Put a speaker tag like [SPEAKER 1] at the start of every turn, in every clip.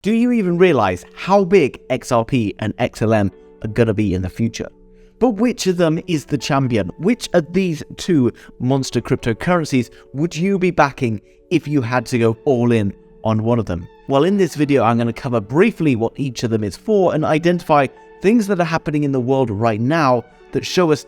[SPEAKER 1] Do you even realize how big XRP and XLM are gonna be in the future? But which of them is the champion? Which of these two monster cryptocurrencies would you be backing if you had to go all in on one of them? Well, in this video, I'm going to cover briefly what each of them is for and identify things that are happening in the world right now that show us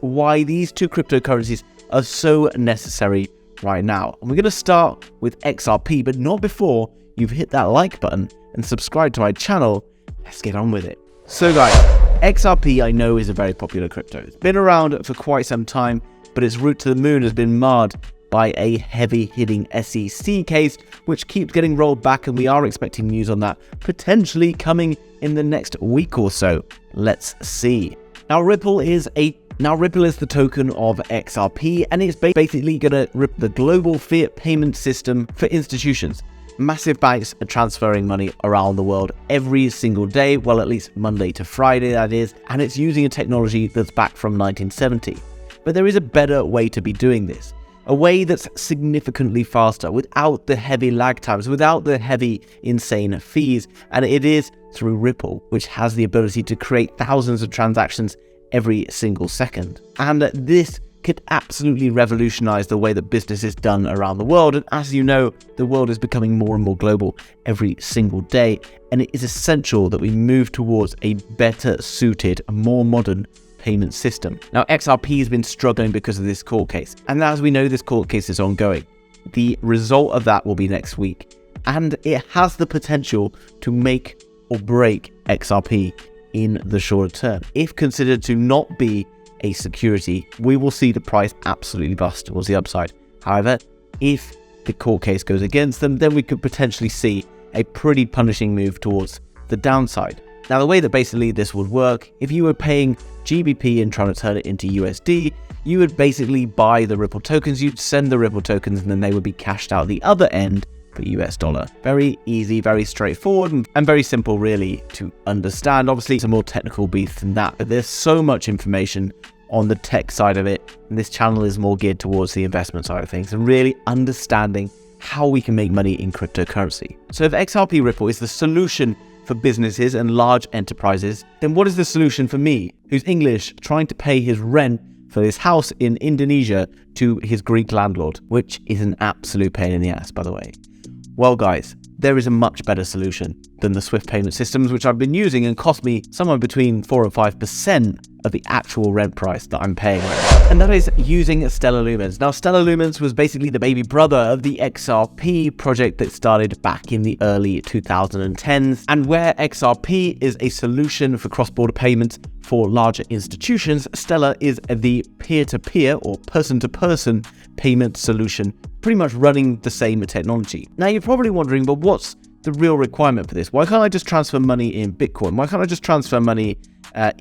[SPEAKER 1] why these two cryptocurrencies are so necessary right now. And we're going to start with XRP, but not before you've hit that like button and subscribe to my channel. Let's get on with it. So guys, XRP I know is a very popular crypto. It's been around for quite some time, but its route to the moon has been marred by a heavy-hitting SEC case, which keeps getting rolled back, and we are expecting news on that potentially coming in the next week or so. Let's see. Now Ripple is the token of XRP, and it's basically gonna rip the global fiat payment system for institutions. Massive banks are transferring money around the world every single day, well, at least Monday to Friday, that is, and it's using a technology that's back from 1970. But there is a better way to be doing this, a way that's significantly faster, without the heavy lag times, without the heavy, insane fees, and it is through Ripple, which has the ability to create thousands of transactions every single second. And this could absolutely revolutionize the way that business is done around the world. And as you know, the world is becoming more and more global every single day, and it is essential that we move towards a better suited, more modern payment system. Now, XRP has been struggling because of this court case, and as we know, this court case is ongoing. The result of that will be next week, and it has the potential to make or break XRP in the shorter term. If considered to not be a security, we will see the price absolutely bust towards the upside. However, if the court case goes against them, then we could potentially see a pretty punishing move towards the downside. Now, the way that basically this would work, if you were paying GBP and trying to turn it into USD, you would basically buy the Ripple tokens, you'd send the Ripple tokens, and then they would be cashed out the other end for US dollar. Very easy, very straightforward, and very simple really to understand. Obviously, it's a more technical beast than that, but there's so much information on the tech side of it, and this channel is more geared towards the investment side of things and really understanding how we can make money in cryptocurrency. So if XRP Ripple is the solution for businesses and large enterprises, then what is the solution for me, who's English, trying to pay his rent for his house in Indonesia to his Greek landlord, which is an absolute pain in the ass, by the way? Well guys, there is a much better solution than the Swift payment systems, which I've been using and cost me somewhere between 4 and 5% of the actual rent price that I'm paying. And that is using Stellar Lumens. Now, Stellar Lumens was basically the baby brother of the XRP project that started back in the early 2010s, and where XRP is a solution for cross-border payments for larger institutions, Stellar is the peer-to-peer or person-to-person payment solution, pretty much running the same technology. Now, you're probably wondering, but what's the real requirement for this? Why can't I just transfer money in Bitcoin? Why can't I just transfer money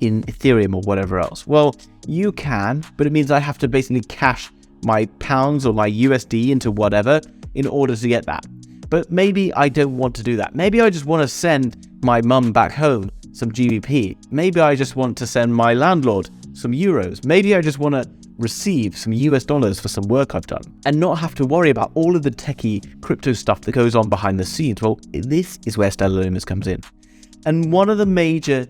[SPEAKER 1] in Ethereum or whatever else? Well, you can, but it means I have to basically cash my pounds or my USD into whatever in order to get that. But maybe I don't want to do that. Maybe I just want to send my mum back home some GBP. Maybe I just want to send my landlord some euros. Maybe I just want to receive some US dollars for some work I've done and not have to worry about all of the techie crypto stuff that goes on behind the scenes. Well, this is where Stellar Lumens comes in. And one of the major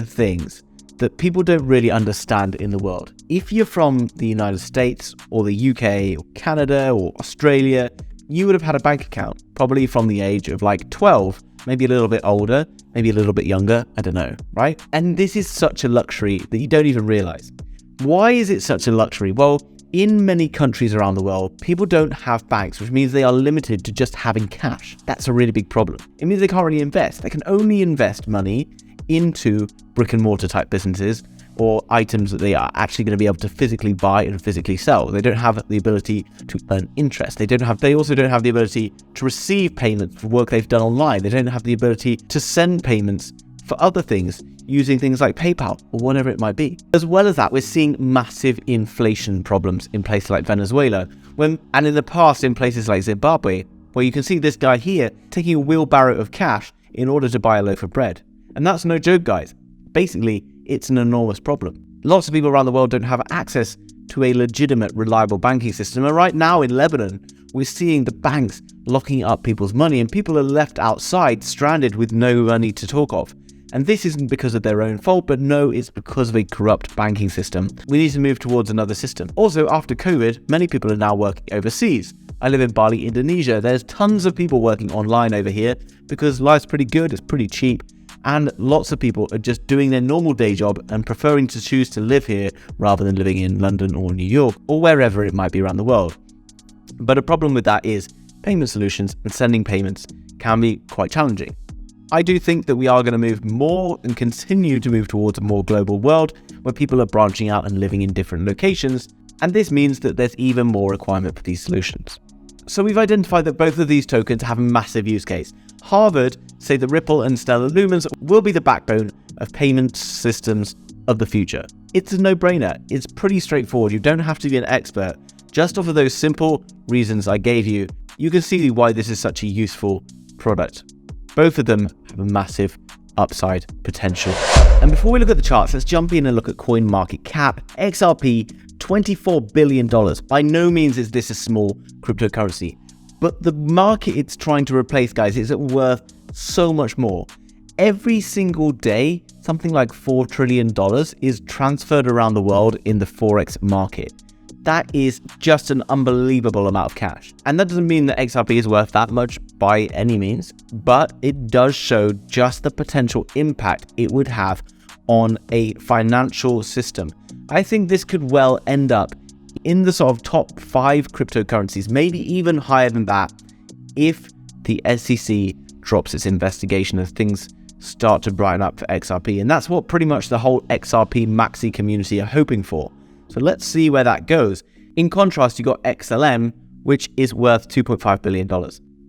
[SPEAKER 1] things that people don't really understand in the world, if you're from the United States or the UK or Canada or Australia, you would have had a bank account probably from the age of like 12, maybe a little bit older, maybe a little bit younger, I don't know, right? And this is such a luxury that you don't even realize. Why is it such a luxury? Well, in many countries around the world, people don't have banks, which means they are limited to just having cash. That's a really big problem. It means they can't really invest. They can only invest money into brick and mortar type businesses or items that they are actually going to be able to physically buy and physically sell. They don't have the ability to earn interest. They also don't have the ability to receive payments for work they've done online. They don't have the ability to send payments for other things using things like PayPal or whatever it might be. As well as that, we're seeing massive inflation problems in places like Venezuela, and in the past in places like Zimbabwe, where you can see this guy here taking a wheelbarrow of cash in order to buy a loaf of bread. And that's no joke, guys. Basically, it's an enormous problem. Lots of people around the world don't have access to a legitimate, reliable banking system. And right now in Lebanon, we're seeing the banks locking up people's money and people are left outside stranded with no money to talk of. And this isn't because of their own fault, but no, it's because of a corrupt banking system. We need to move towards another system. Also, after COVID, many people are now working overseas. I live in Bali, Indonesia. There's tons of people working online over here because life's pretty good, it's pretty cheap, and lots of people are just doing their normal day job and preferring to choose to live here rather than living in London or New York or wherever it might be around the world. But a problem with that is payment solutions and sending payments can be quite challenging. I do think that we are going to move more and continue to move towards a more global world where people are branching out and living in different locations, and this means that there's even more requirement for these solutions. So we've identified that both of these tokens have a massive use case. Harvard say that Ripple and Stellar Lumens will be the backbone of payment systems of the future. It's a no-brainer. It's pretty straightforward. You don't have to be an expert. Just off of those simple reasons I gave you, you can see why this is such a useful product. Both of them have a massive upside potential. And before we look at the charts, let's jump in and look at coin market cap. XRP, $24 billion. By no means is this a small cryptocurrency, but the market it's trying to replace, guys, is worth so much more. Every single day, something like $4 trillion is transferred around the world in the Forex market. That is just an unbelievable amount of cash. And that doesn't mean that XRP is worth that much by any means, but it does show just the potential impact it would have on a financial system. I think this could well end up in the sort of top 5 cryptocurrencies, maybe even higher than that, if the SEC drops its investigation as things start to brighten up for XRP. And that's what pretty much the whole XRP maxi community are hoping for. So let's see where that goes. In contrast, you got XLM, which is worth $2.5 billion,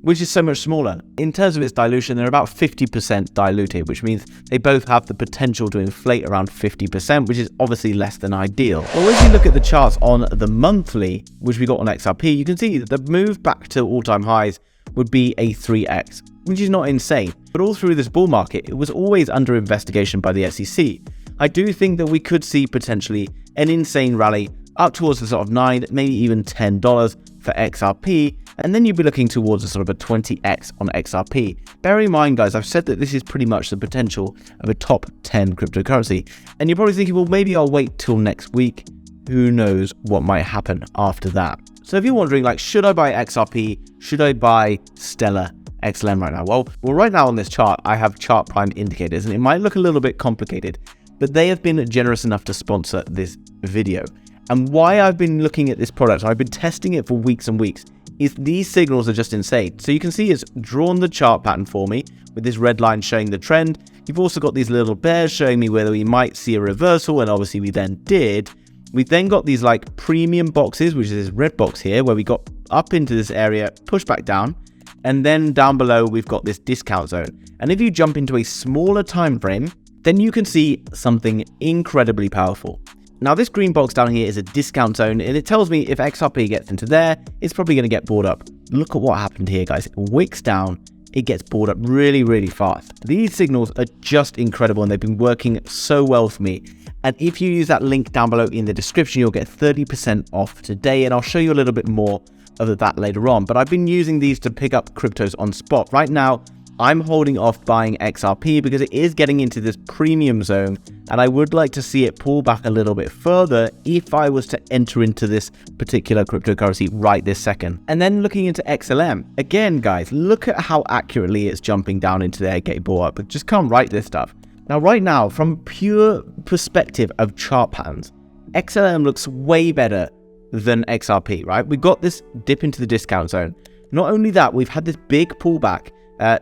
[SPEAKER 1] which is so much smaller. In terms of its dilution, they're about 50% diluted, which means they both have the potential to inflate around 50%, which is obviously less than ideal. Well, if you look at the charts on the monthly, which we got on XRP, you can see that the move back to all-time highs would be a 3x, which is not insane. But all through this bull market, it was always under investigation by the SEC. I do think that we could see potentially an insane rally up towards the sort of $9, maybe even $10 for XRP, and then you'd be looking towards a sort of a 20x on XRP. Bear in mind, guys, I've said that this is pretty much the potential of a top 10 cryptocurrency, and you're probably thinking, well, maybe I'll wait till next week. Who knows what might happen after that? So if you're wondering, like, should I buy XRP? Should I buy Stellar XLM right now? Well, right now on this chart, I have chart prime indicators, and it might look a little bit complicated, but they have been generous enough to sponsor this video. And why I've been looking at this product, I've been testing it for weeks and weeks, is these signals are just insane. So you can see it's drawn the chart pattern for me with this red line showing the trend. You've also got these little bears showing me whether we might see a reversal, and obviously we then did. We then got these like premium boxes, which is this red box here, where we got up into this area, pushed back down, and then down below we've got this discount zone. And if you jump into a smaller time frame, then you can see something incredibly powerful. Now this green box down here is a discount zone, and it tells me if XRP gets into there, it's probably going to get bought up. Look at what happened here, guys. It wicks down, it gets bought up really, really fast. These signals are just incredible, and they've been working so well for me. And if you use that link down below in the description, you'll get 30% off today, and I'll show you a little bit more of that later on. But I've been using these to pick up cryptos on spot. Right now, I'm holding off buying XRP because it is getting into this premium zone, and I would like to see it pull back a little bit further if I was to enter into this particular cryptocurrency right this second. And then looking into XLM, again, guys, look at how accurately it's jumping down into there, getting bought up. But just can't write this stuff. Now, right now, from pure perspective of chart patterns, XLM looks way better than XRP, right? We've got this dip into the discount zone. Not only that, we've had this big pullback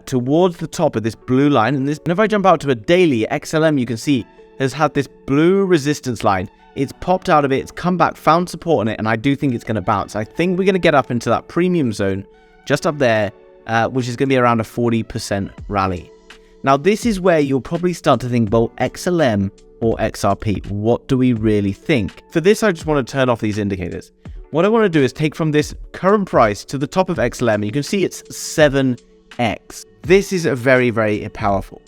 [SPEAKER 1] towards the top of this blue line, and if I jump out to a daily, XLM, you can see has had this blue resistance line. It's popped out of it, it's come back, found support on it, and I do think it's going to bounce. I think we're going to get up into that premium zone just up there, which is going to be around a 40% rally. Now this is where you'll probably start to think, well, XLM or XRP, what do we really think? For this, I just want to turn off these indicators. What I want to do is take from this current price to the top of XLM. You can see it's 7x. This is a very, very powerful.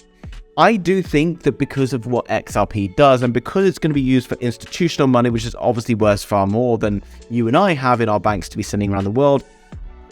[SPEAKER 1] I do think that because of what XRP does, and because it's going to be used for institutional money, which is obviously worth far more than you and I have in our banks to be sending around the world,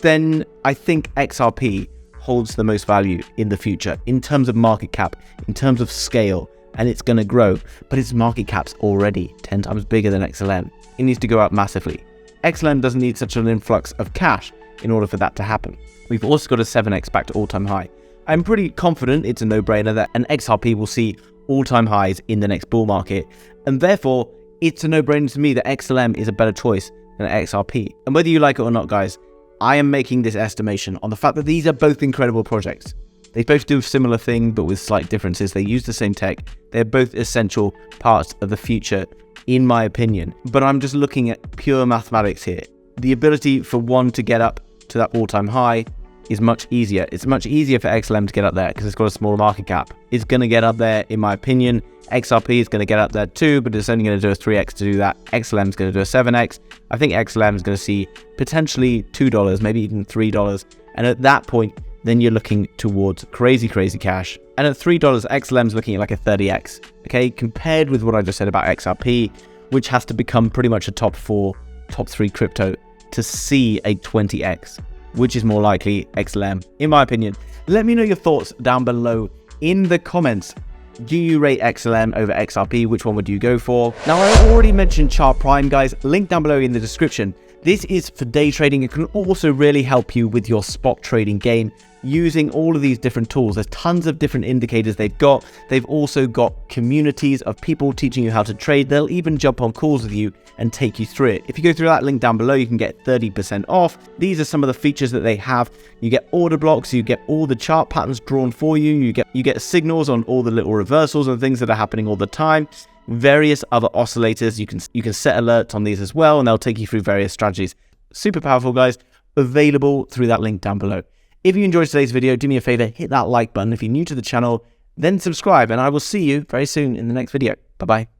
[SPEAKER 1] then I think XRP holds the most value in the future in terms of market cap, in terms of scale, and it's going to grow, but its market cap's already 10 times bigger than XLM. It needs to go up massively. XLM doesn't need such an influx of cash in order for that to happen. We've also got a 7x back to all-time high. I'm pretty confident it's a no-brainer that an XRP will see all-time highs in the next bull market, and therefore it's a no-brainer to me that XLM is a better choice than XRP. And whether you like it or not, guys, I am making this estimation on the fact that these are both incredible projects. They both do a similar thing, but with slight differences. They use the same tech. They're both essential parts of the future, in my opinion. But I'm just looking at pure mathematics here. The ability for one to get up to that all-time high is much easier. It's much easier for XLM to get up there because it's got a smaller market cap. It's going to get up there, in my opinion. XRP is going to get up there too, but it's only going to do a 3x to do that. XLM is going to do a 7x. I think XLM is going to see potentially $2, maybe even $3. And at that point, then you're looking towards crazy, crazy cash. And at $3, XLM is looking at like a 30x, okay? Compared with what I just said about XRP, which has to become pretty much a top 4, top 3 crypto to see a 20x, which is more likely XLM, in my opinion. Let me know your thoughts down below in the comments. Do you rate XLM over XRP? Which one would you go for? Now, I already mentioned Chart Prime, guys. Link down below in the description. This is for day trading. It can also really help you with your spot trading game using all of these different tools. There's tons of different indicators they've got. They've also got communities of people teaching you how to trade. They'll even jump on calls with you and take you through it. If you go through that link down below, you can get 30% off. These are some of the features that they have. You get order blocks, you get all the chart patterns drawn for you, you get signals on all the little reversals and things that are happening all the time. Various other oscillators, you can set alerts on these as well, and they'll take you through various strategies. Super powerful, guys. Available through that link down below. If you enjoyed today's video, do me a favor, hit that like button. If you're new to the channel, then subscribe, and I will see you very soon in the next video. Bye-bye.